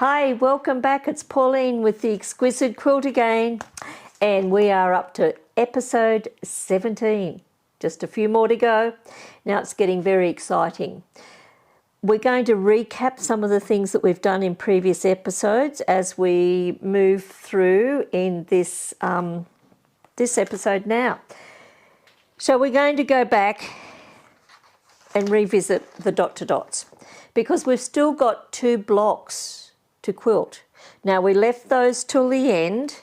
Hi, welcome back. It's Pauline with the ExQISSite Quilt again, and we are up to episode 17. Just a few more to go. Now it's getting very exciting. We're going to recap some of the things that we've done in previous episodes as we move through in this episode now. So we're going to go back and revisit the dot to dots because we've still got 2 blocks to quilt. Now we left those till the end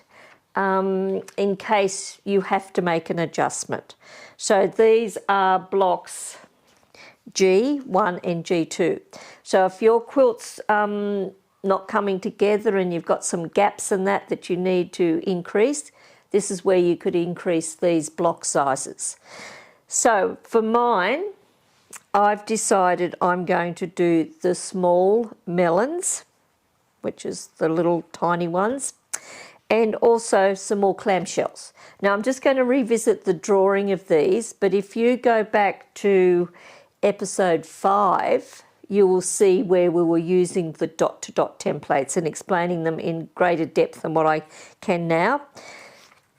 in case you have to make an adjustment. So these are blocks G1 and G2. So if your quilt's not coming together and you've got some gaps in that you need to increase, this is where you could increase these block sizes. So for mine, I've decided I'm going to do the small melons, which is the little tiny ones, and also some more clamshells. Now I'm just going to revisit the drawing of these, but if you go back to episode 5, you will see where we were using the dot to dot templates and explaining them in greater depth than what I can now.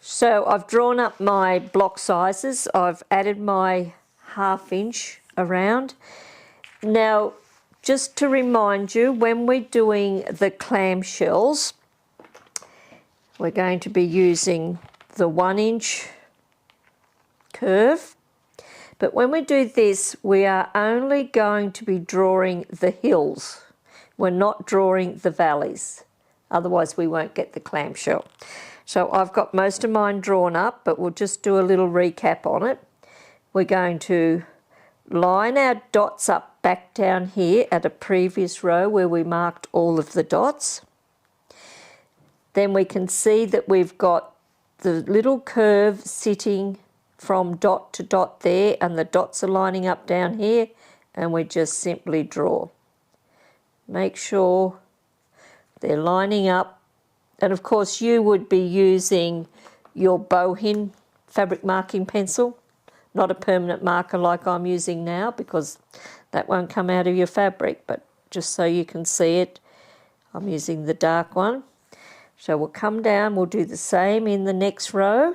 So I've drawn up my block sizes. I've added my 1/2 inch around. Now, just to remind you, when we're doing the clamshells, we're going to be using the 1 inch curve. But when we do this, we are only going to be drawing the hills. We're not drawing the valleys. Otherwise, we won't get the clamshell. So I've got most of mine drawn up, but we'll just do a little recap on it. We're going to line our dots up back down here at a previous row where we marked all of the dots. Then we can see that we've got the little curve sitting from dot to dot there, and the dots are lining up down here, and we just simply draw. Make sure they're lining up, and of course you would be using your bowhin fabric marking pencil, not a permanent marker like I'm using now, because that won't come out of your fabric, but just so you can see it, I'm using the dark one. So we'll come down, we'll do the same in the next row.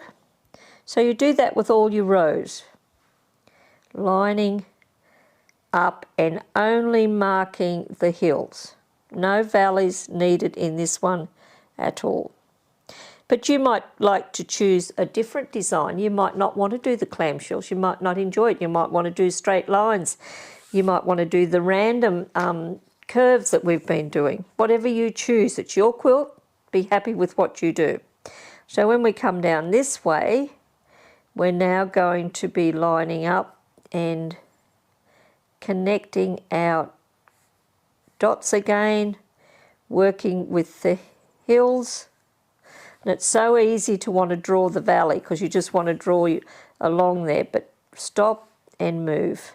So you do that with all your rows, lining up and only marking the hills. No valleys needed in this one at all. But you might like to choose a different design. You might not want to do the clamshells. You might not enjoy it. You might want to do straight lines. You might want to do the random curves that we've been doing. Whatever you choose, it's your quilt. Be happy with what you do. So when we come down this way, we're now going to be lining up and connecting our dots again, working with the hills. And it's so easy to want to draw the valley because you just want to draw along there, but stop and move.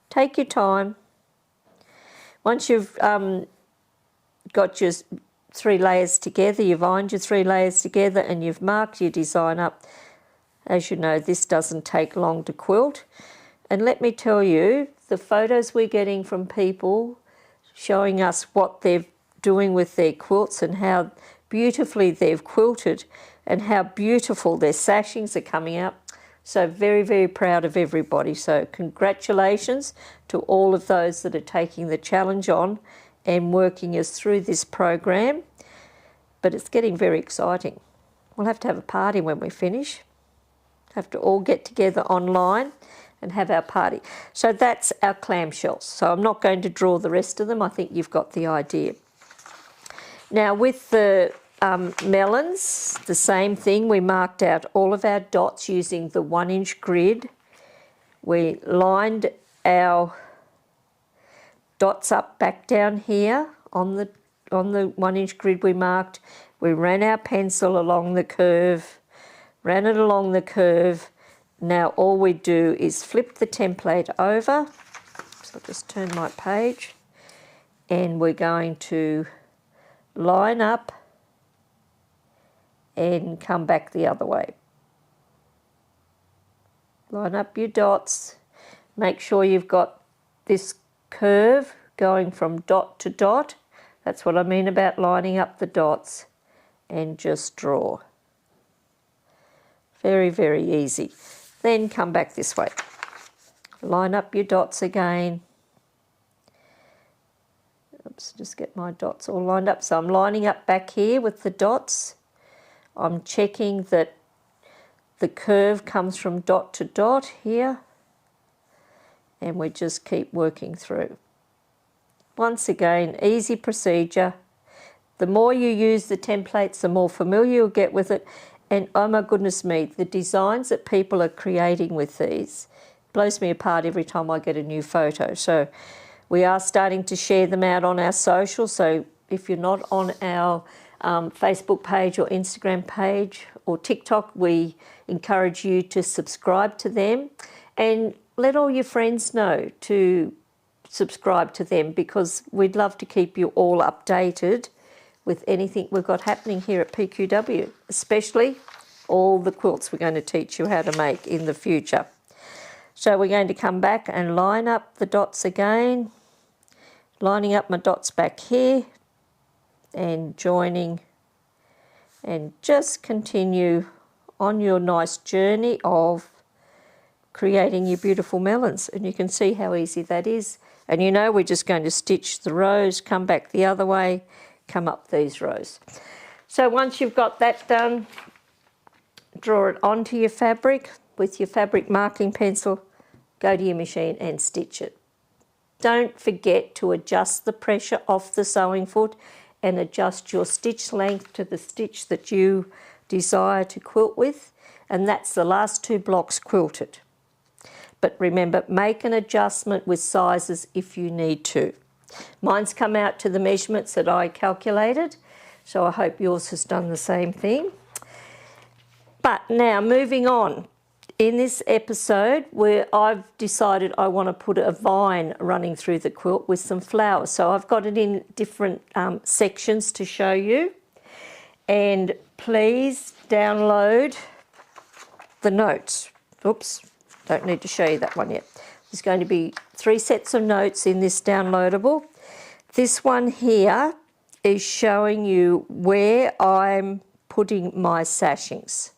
Take your time. Once you've got your 3 layers together, you've ironed your 3 layers together and you've marked your design up. As you know, this doesn't take long to quilt. And let me tell you, the photos we're getting from people showing us what they're doing with their quilts and how beautifully they've quilted and how beautiful their sashings are coming out. So very, very proud of everybody. So congratulations to all of those that are taking the challenge on and working us through this program. But it's getting very exciting. We'll have to have a party when we finish. Have to all get together online and have our party. So that's our clamshells. So I'm not going to draw the rest of them. I think you've got the idea. Now with the melons, the same thing. We marked out all of our dots using the 1 inch grid. We lined our dots up back down here on the 1 inch grid we marked. We ran our pencil along the curve, ran it along the curve. Now all we do is flip the template over. So I'll just turn my page, and we're going to line up and come back the other way. Line up your dots. Make sure you've got this curve going from dot to dot That's what I mean about lining up the dots, and just draw. Very, very easy. Then come back this way. Line up your dots again. Oops, just get my dots all lined up. So I'm lining up back here with the dots. I'm checking that the curve comes from dot to dot here. And we just keep working through. Once again, easy procedure. The more you use the templates, the more familiar you'll get with it. And oh my goodness me, the designs that people are creating with these blows me apart every time I get a new photo. So we are starting to share them out on our social. So if you're not on our Facebook page or Instagram page or TikTok, we encourage you to subscribe to them and let all your friends know to subscribe to them, because we'd love to keep you all updated with anything we've got happening here at PQW, especially all the quilts we're going to teach you how to make in the future. So we're going to come back and line up the dots again, lining up my dots back here and joining, and just continue on your nice journey of creating your beautiful melons. And you can see how easy that is. And you know, we're just going to stitch the rows, come back the other way, come up these rows. So once you've got that done, draw it onto your fabric with your fabric marking pencil, go to your machine and stitch it. Don't forget to adjust the pressure off the sewing foot and adjust your stitch length to the stitch that you desire to quilt with, and that's the last 2 blocks quilted. But remember, make an adjustment with sizes if you need to. Mine's come out to the measurements that I calculated, so I hope yours has done the same thing. But now moving on, in this episode where I've decided I want to put a vine running through the quilt with some flowers. So I've got it in different sections to show you. And please download the notes. Oops. Don't need to show you that one yet. There's going to be 3 sets of notes in this downloadable. This one here is showing you where I'm putting my sashings.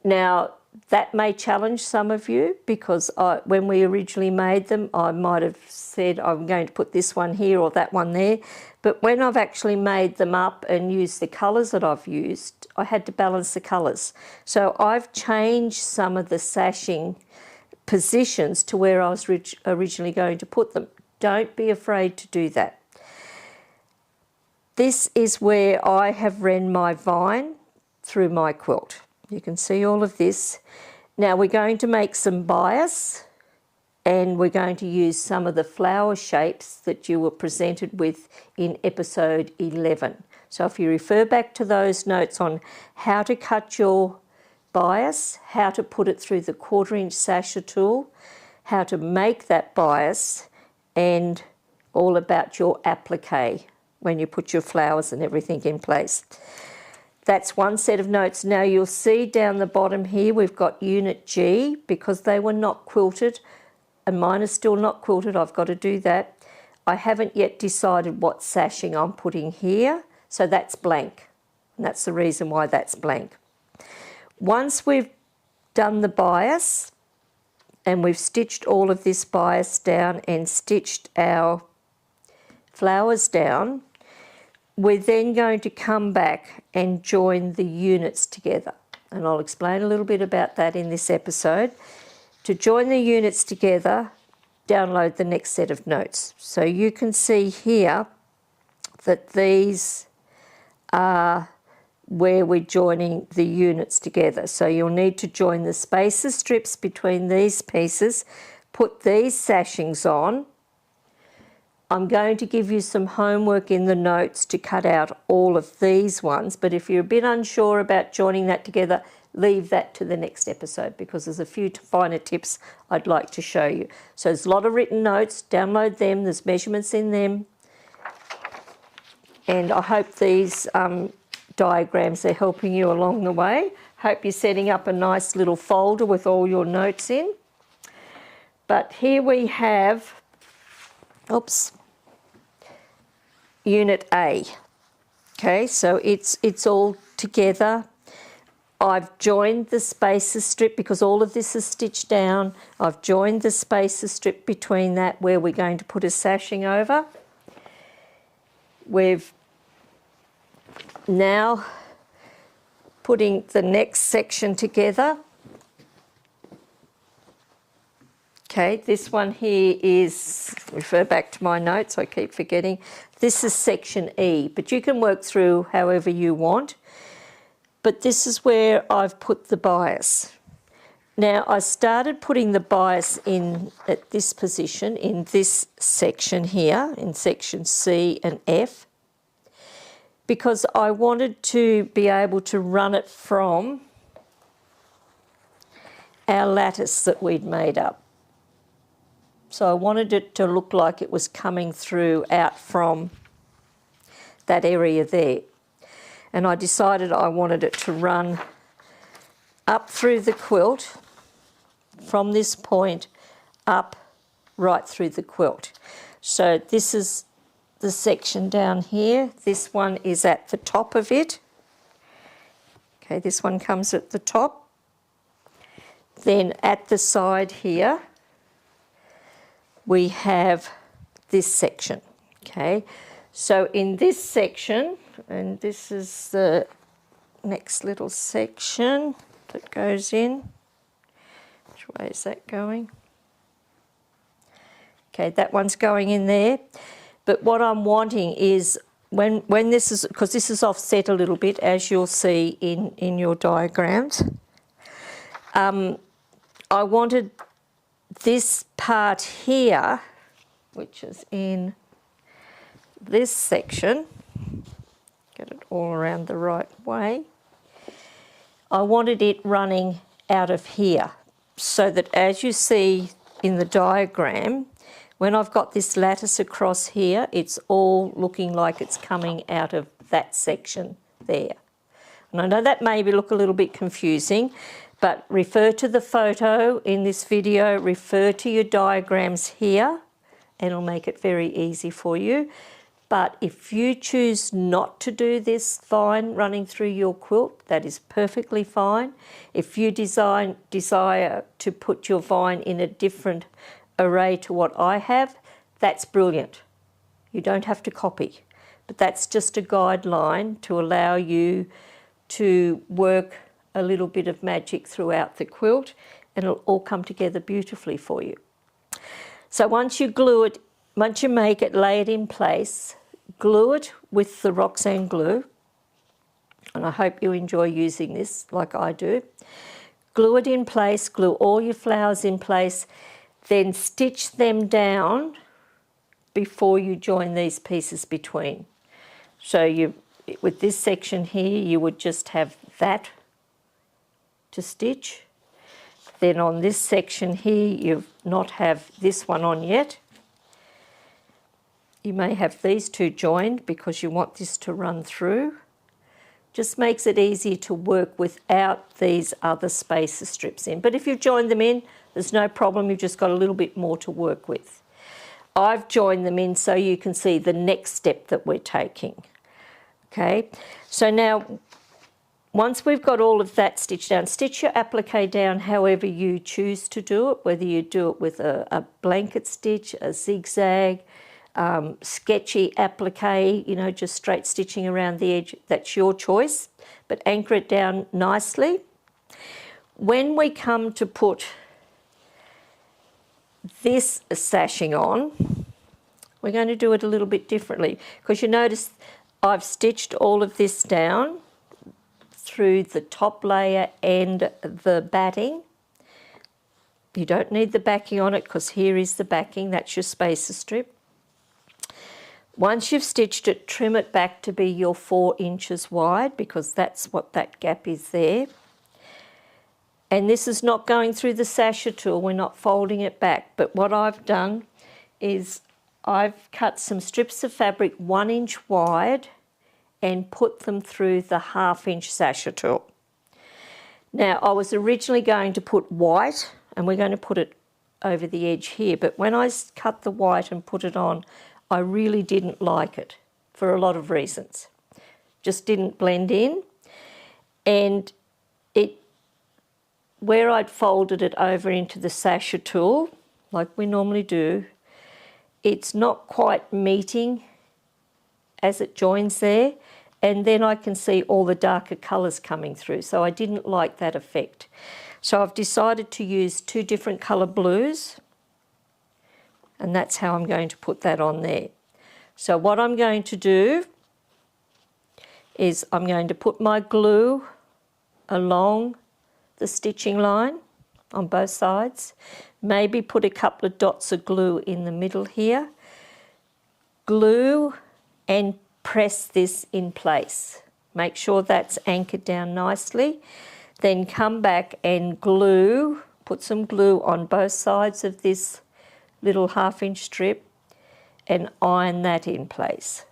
Now, that may challenge some of you, because when we originally made them, I might have said I'm going to put this one here or that one there. But when I've actually made them up and used the colours that I've used, I had to balance the colours. So I've changed some of the sashing positions to where I was originally going to put them. Don't be afraid to do that. This is where I have ran my vine through my quilt. You can see all of this. Now we're going to make some bias, and we're going to use some of the flower shapes that you were presented with in episode 11. So if you refer back to those notes on how to cut your bias, how to put it through the 1/4" sasher tool, how to make that bias, and all about your applique when you put your flowers and everything in place. That's one set of notes. Now you'll see down the bottom here we've got Unit G, because they were not quilted, and mine is still not quilted. I've got to do that. I haven't yet decided what sashing I'm putting here, so that's blank, and that's the reason why that's blank. Once we've done the bias and we've stitched all of this bias down and stitched our flowers down, we're then going to come back and join the units together. And I'll explain a little bit about that in this episode. To join the units together, download the next set of notes. So you can see here that these are where we're joining the units together. So you'll need to join the spacer strips between these pieces, put these sashings on. I'm going to give you some homework in the notes to cut out all of these ones, but if you're a bit unsure about joining that together, leave that to the next episode, because there's a few finer tips I'd like to show you. So there's a lot of written notes, download them, there's measurements in them, and I hope these diagrams are helping you along the way. Hope you're setting up a nice little folder with all your notes in. But here we have, oops, unit A. Okay, so it's all together. I've joined the spacer strip because all of this is stitched down. I've joined the spacer strip between that where we're going to put a sashing over. We've now putting the next section together. Okay, this one here is, refer back to my notes, I keep forgetting. This is section E, but you can work through however you want. But this is where I've put the bias. Now I started putting the bias in at this position, in this section here, in section C and F, because I wanted to be able to run it from our lattice that we'd made up. So I wanted it to look like it was coming through out from that area there. And I decided I wanted it to run up through the quilt from this point up right through the quilt. So this is the section down here. This one is at the top of it. Okay, this one comes at the top. Then at the side here, we have this section. Okay, so in this section, and this is the next little section that goes in. Which way is that going? Okay, that one's going in there. But what I'm wanting is when this is, because this is offset a little bit, as you'll see in your diagrams, I wanted this part here, which is in this section, get it all around the right way, I wanted it running out of here, so that as you see in the diagram, when I've got this lattice across here, it's all looking like it's coming out of that section there. And I know that maybe look a little bit confusing, but refer to the photo in this video, refer to your diagrams here, and it'll make it very easy for you. But if you choose not to do this vine running through your quilt, that is perfectly fine. If you desire to put your vine in a different array to what I have, that's brilliant. You don't have to copy, but that's just a guideline to allow you to work a little bit of magic throughout the quilt, and it'll all come together beautifully for you. So once you glue it, once you make it, lay it in place, glue it with the Roxanne glue, and I hope you enjoy using this like I do. Glue it in place, glue all your flowers in place, then stitch them down before you join these pieces between. So you, with this section here, you would just have that to stitch. Then on this section here, you not have this one on yet. You may have these two joined because you want this to run through. Just makes it easier to work without these other spacer strips in. But if you've joined them in, there's no problem, you've just got a little bit more to work with. I've joined them in so you can see the next step that we're taking. Okay, so now once we've got all of that stitched down, stitch your applique down however you choose to do it, whether you do it with a blanket stitch, a zigzag, sketchy applique, you know, just straight stitching around the edge, that's your choice, but anchor it down nicely. When we come to put this sashing on, we're going to do it a little bit differently, because you notice I've stitched all of this down through the top layer and the batting. You don't need the backing on it because here is the backing, that's your spacer strip. Once you've stitched it, trim it back to be your 4 inches wide, because that's what that gap is there. And this is not going through the sasher tool, we're not folding it back, but what I've done is I've cut some strips of fabric 1 inch wide and put them through the 1/2 inch sasher tool. Now I was originally going to put white, and we're going to put it over the edge here, but when I cut the white and put it on, I really didn't like it for a lot of reasons. Just didn't blend in, and where I'd folded it over into the sasher tool, like we normally do, it's not quite meeting as it joins there, and then I can see all the darker colours coming through, so I didn't like that effect. So I've decided to use 2 different colour blues, and that's how I'm going to put that on there. So what I'm going to do is I'm going to put my glue along the stitching line on both sides, maybe put a couple of dots of glue in the middle here, glue and press this in place. Make sure that's anchored down nicely. Then come back and glue, put some glue on both sides of this little 1/2 inch strip and iron that in place.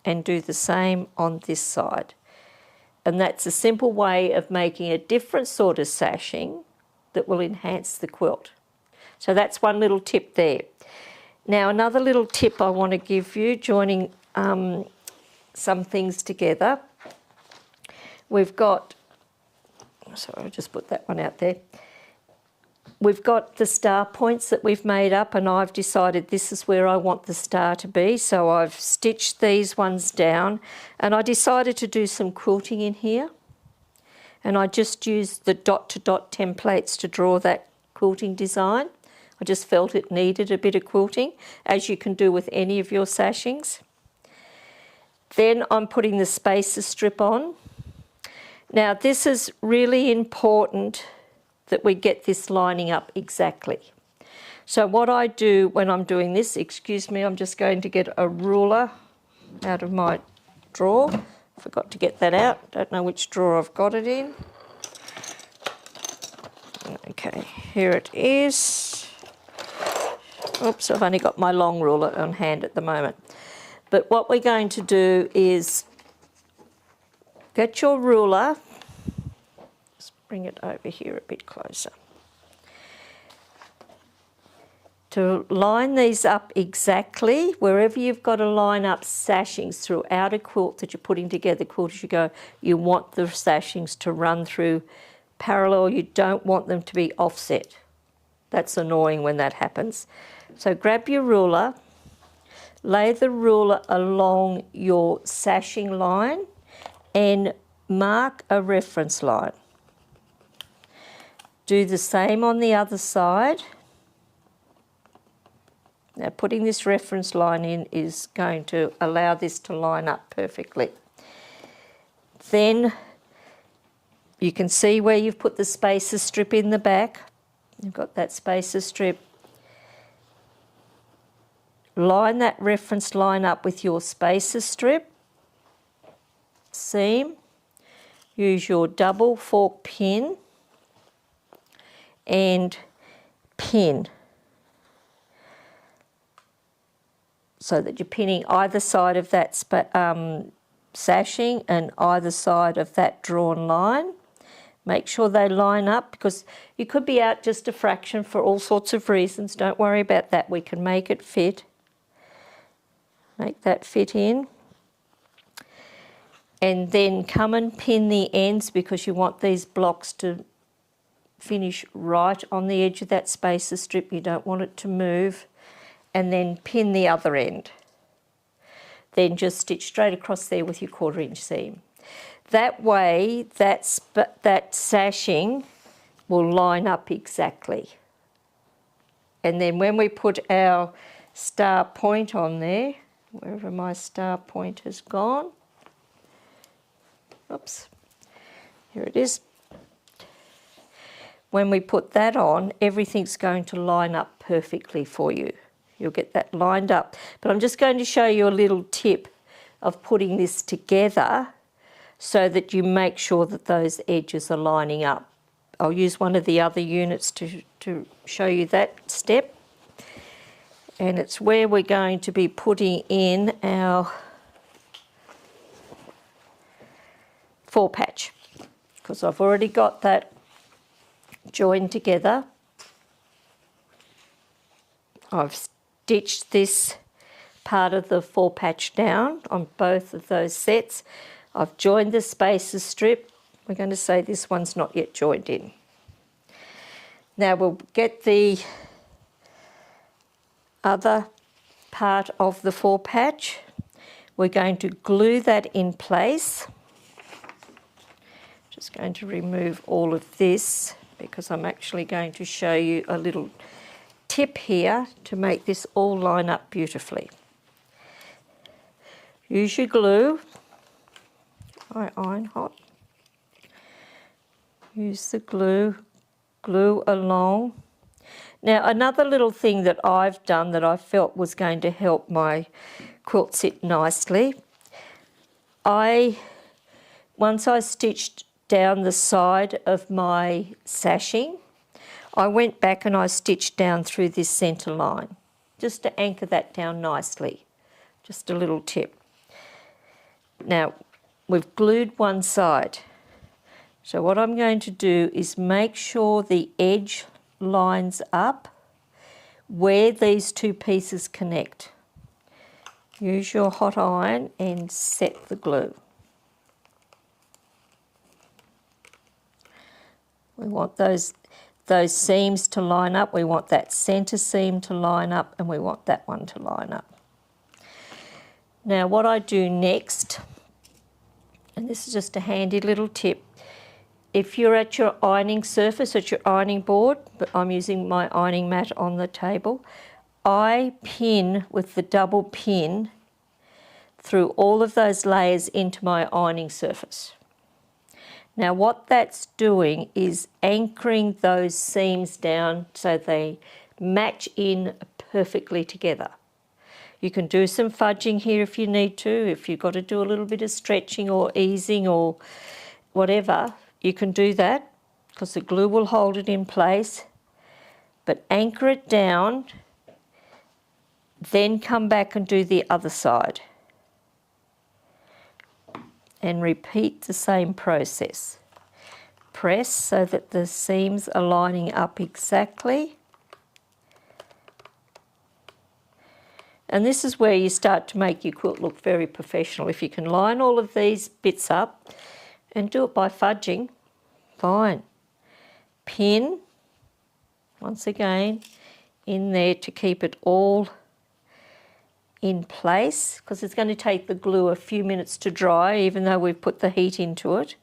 And do the same on this side. And that's a simple way of making a different sort of sashing that will enhance the quilt. So that's one little tip there. Now another little tip I want to give you, joining some things together. We've got, sorry, I'll just put that one out there. We've got the star points that we've made up, and I've decided this is where I want the star to be. So I've stitched these ones down, and I decided to do some quilting in here. And I just used the dot-to-dot templates to draw that quilting design. I just felt it needed a bit of quilting, as you can do with any of your sashings. Then I'm putting the spacer strip on. Now this is really important that we get this lining up exactly. So what I do when I'm doing this, excuse me, I'm just going to get a ruler out of my drawer. Forgot to get that out. Don't know which drawer I've got it in. Okay, here it is. Oops, I've only got my long ruler on hand at the moment. But what we're going to do is get your ruler, just bring it over here a bit closer, to line these up exactly. Wherever you've got to line up sashings throughout a quilt that you're putting together, quilt as you go, you want the sashings to run through parallel. You don't want them to be offset. That's annoying when that happens. So grab your ruler, lay the ruler along your sashing line and mark a reference line. Do the same on the other side. Now putting this reference line in is going to allow this to line up perfectly. Then you can see where you've put the spacer strip in the back. You've got that spacer strip. Line that reference line up with your spacer strip, seam, use your double fork pin and pin so that you're pinning either side of that sashing and either side of that drawn line. Make sure they line up, because you could be out just a fraction for all sorts of reasons. Don't worry about that. We can make it fit. Make that fit in. And then come and pin the ends, because you want these blocks to finish right on the edge of that spacer strip. You don't want it to move. And then pin the other end. Then just stitch straight across there with your 1/4 inch seam. That way, that sashing will line up exactly. And then when we put our star point on there, wherever my star point has gone, oops, here it is. When we put that on, everything's going to line up perfectly for you. You'll get that lined up. But I'm just going to show you a little tip of putting this together so that you make sure that those edges are lining up. I'll use one of the other units to show you that step. And it's where we're going to be putting in our 4 patch, because I've already got that joined together. I've stitched this part of the 4 patch down on both of those sets. I've joined the spacer strip. We're going to say this one's not yet joined in. Now we'll get the other part of the 4 patch. We're going to glue that in place. Just going to remove all of this because I'm actually going to show you a little tip here to make this all line up beautifully. Use your glue. I iron hot. Use the glue, glue along. Now another little thing that I've done that I felt was going to help my quilt sit nicely, once I stitched down the side of my sashing, I went back and I stitched down through this centre line just to anchor that down nicely. Just a little tip. Now we've glued one side, so what I'm going to do is make sure the edge lines up where these two pieces connect. Use your hot iron and set the glue. We want those seams to line up. We want that centre seam to line up, and we want that one to line up. Now what I do next, and this is just a handy little tip, if you're at your ironing surface, at your ironing board, but I'm using my ironing mat on the table, I pin with the double pin through all of those layers into my ironing surface. Now what that's doing is anchoring those seams down so they match in perfectly together. You can do some fudging here if you need to, if you've got to do a little bit of stretching or easing or whatever, you can do that because the glue will hold it in place, but anchor it down, then come back and do the other side. And repeat the same process. Press so that the seams are lining up exactly. And this is where you start to make your quilt look very professional. If you can line all of these bits up and do it by fudging, fine. Pin, once again, in there to keep it all in place, because it's going to take the glue a few minutes to dry, even though we've put the heat into it.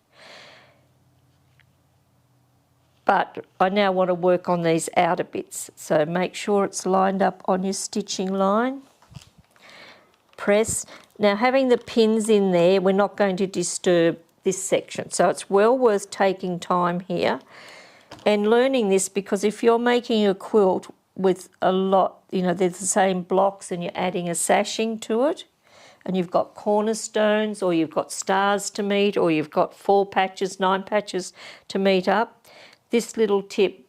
But I now want to work on these outer bits, so make sure it's lined up on your stitching line. Press. Now having the pins in there, we're not going to disturb this section, so it's well worth taking time here and learning this, because if you're making a quilt with a lot, you know, they're the same blocks and you're adding a sashing to it, and you've got cornerstones or you've got stars to meet, or you've got 4 patches, 9 patches to meet up, this little tip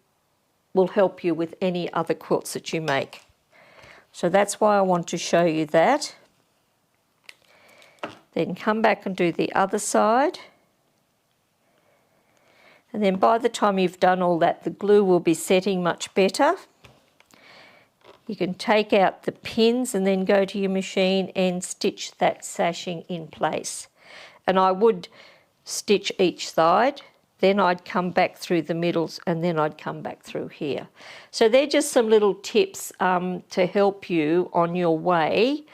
will help you with any other quilts that you make. So that's why I want to show you that. Then come back and do the other side. And then by the time you've done all that, the glue will be setting much better. You can take out the pins and then go to your machine and stitch that sashing in place. And I would stitch each side, then I'd come back through the middles, and then I'd come back through here. So they're just some little tips to help you on your way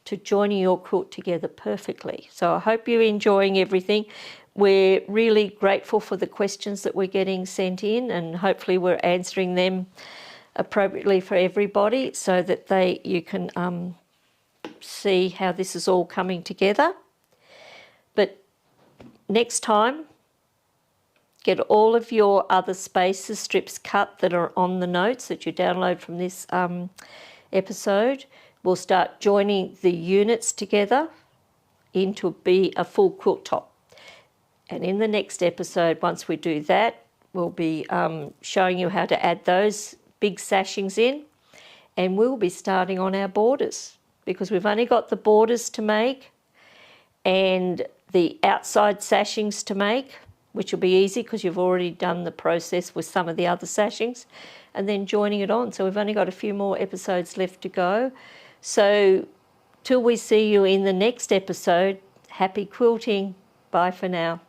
to joining your quilt together perfectly. So I hope you're enjoying everything. We're really grateful for the questions that we're getting sent in, and hopefully we're answering them appropriately for everybody so that you can see how this is all coming together. But next time, get all of your other spacer strips cut that are on the notes that you download from this episode. We'll start joining the units together into be a full quilt top. And in the next episode, once we do that, we'll be showing you how to add those big sashings in, and we'll be starting on our borders, because we've only got the borders to make and the outside sashings to make, which will be easy because you've already done the process with some of the other sashings, and then joining it on. So we've only got a few more episodes left to go. So Till we see you in the next episode, happy quilting. Bye for now.